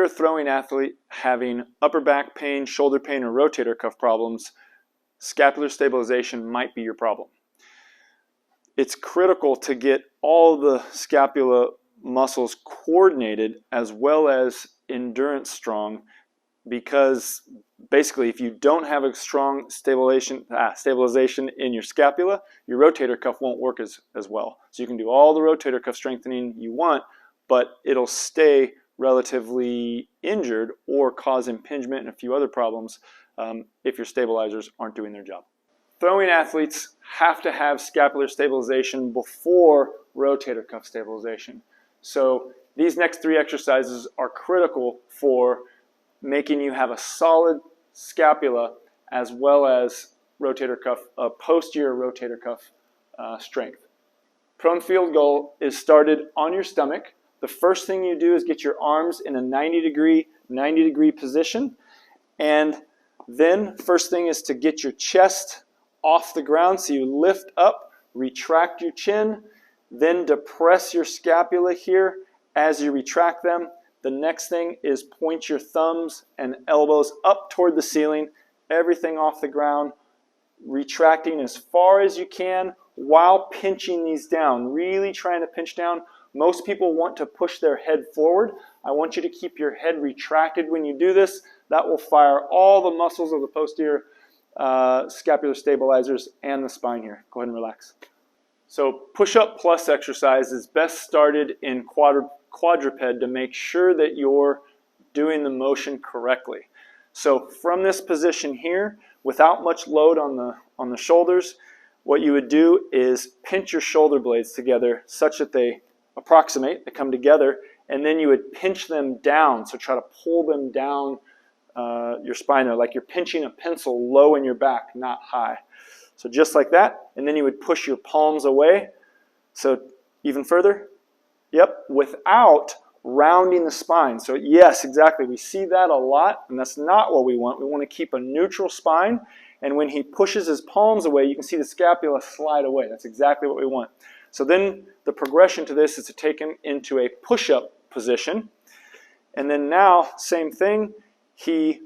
you're a throwing athlete having upper back pain, shoulder pain, or rotator cuff problems, scapular stabilization might be your problem. It's critical to get all the scapula muscles coordinated as well as endurance strong, because basically if you don't have a strong stabilization in your scapula, your rotator cuff won't work as well. So you can do all the rotator cuff strengthening you want, but it'll stay relatively injured or cause impingement and a few other problems if your stabilizers aren't doing their job. Throwing athletes have to have scapular stabilization before rotator cuff stabilization. So these next 3 exercises are critical for making you have a solid scapula as well as rotator cuff, posterior rotator cuff strength. Prone field goal is started on your stomach. The first thing you do is get your arms in a 90 degree position, and then first thing is to get your chest off the ground. So you lift up, retract your chin, then depress your scapula here as you retract them. The next thing is point your thumbs and elbows up toward the ceiling, everything off the ground, retracting as far as you can while pinching these down, really trying to pinch down. Most people want to push their head forward. I want you to keep your head retracted when you do this. That will fire all the muscles of the posterior scapular stabilizers and the spine here. Go ahead and relax. So push-up plus exercise is best started in quadruped to make sure that you're doing the motion correctly. So from this position here, without much load on the shoulders, what you would do is pinch your shoulder blades together such that they approximate, they come together, and then you would pinch them down. So try to pull them down your spine there, like you're pinching a pencil low in your back, not high. So just like that, and then you would push your palms away. So even further, yep, without rounding the spine. So yes, exactly, we see that a lot, and that's not what we want. We want to keep a neutral spine, and when he pushes his palms away, you can see the scapula slide away. That's exactly what we want. So then the progression to this is to take him into a push-up position, and then now, same thing, he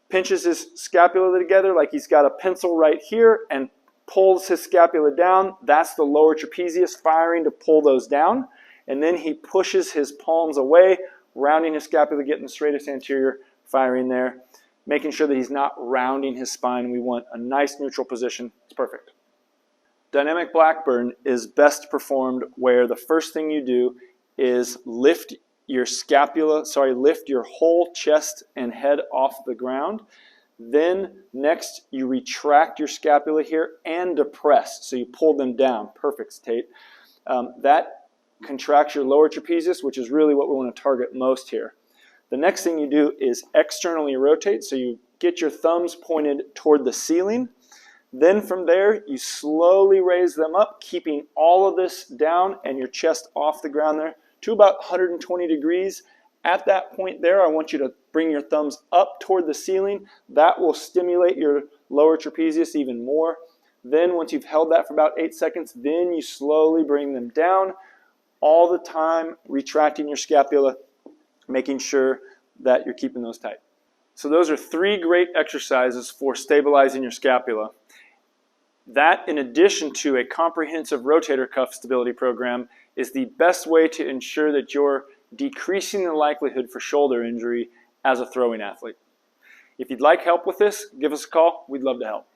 pinches his scapula together like he's got a pencil right here and pulls his scapula down. That's the lower trapezius firing to pull those down. And then he pushes his palms away, rounding his scapula, getting the straightest anterior firing there, making sure that he's not rounding his spine. We want a nice neutral position. It's perfect. Dynamic Blackburn is best performed where the first thing you do is lift your lift your whole chest and head off the ground. Then next you retract your scapula here and depress. So you pull them down. Perfect, Tate. That contracts your lower trapezius, which is really what we want to target most here. The next thing you do is externally rotate. So you get your thumbs pointed toward the ceiling. Then from there, you slowly raise them up, keeping all of this down and your chest off the ground there to about 120 degrees. At that point there, I want you to bring your thumbs up toward the ceiling. That will stimulate your lower trapezius even more. Then once you've held that for about 8 seconds, then you slowly bring them down, all the time retracting your scapula, making sure that you're keeping those tight. So those are 3 great exercises for stabilizing your scapula. That, in addition to a comprehensive rotator cuff stability program, is the best way to ensure that you're decreasing the likelihood for shoulder injury as a throwing athlete. If you'd like help with this, give us a call. We'd love to help.